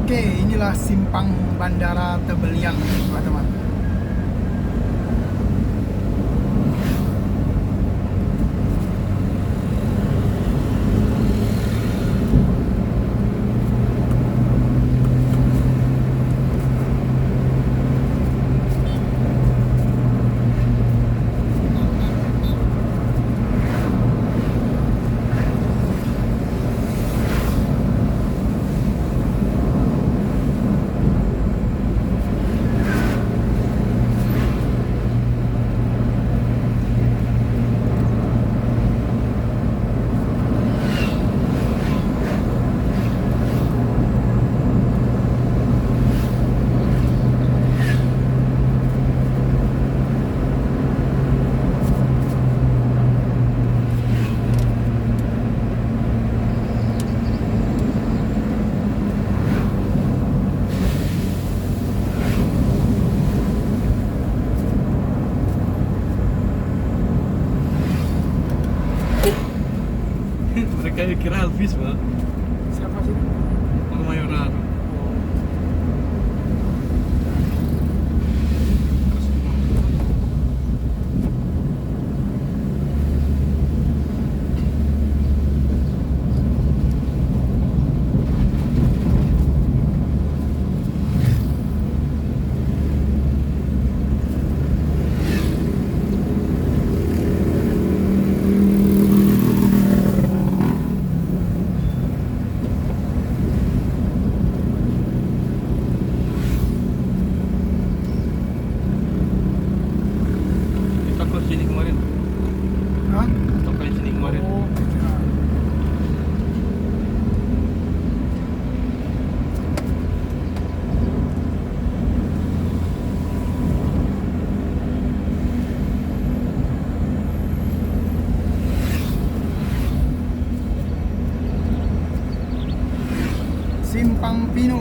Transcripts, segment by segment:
Oke, inilah simpang Bandara Tebelian, teman-teman. Mereka kira Elvis, Pak. Siapa sih? Orang Mayoran. Kita ke sini kemarin. Hah? Kita ke sini kemarin. Oh, ya. Simpang Pino.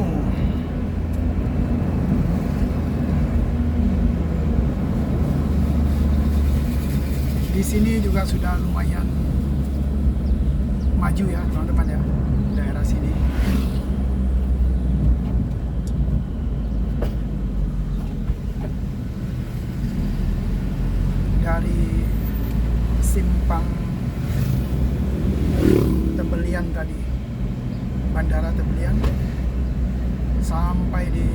Di sini juga sudah lumayan maju ya, teman-teman ya, daerah sini. Dari simpang Tebelian tadi, Bandara Tebelian, sampai di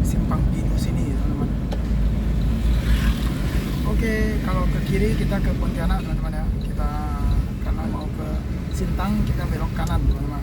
simpang Pino sini, teman-teman. Oke, kalau ke kiri kita ke Pontianak, teman-teman ya. Kita karena mau ke Sintang, kita belok kanan, teman-teman.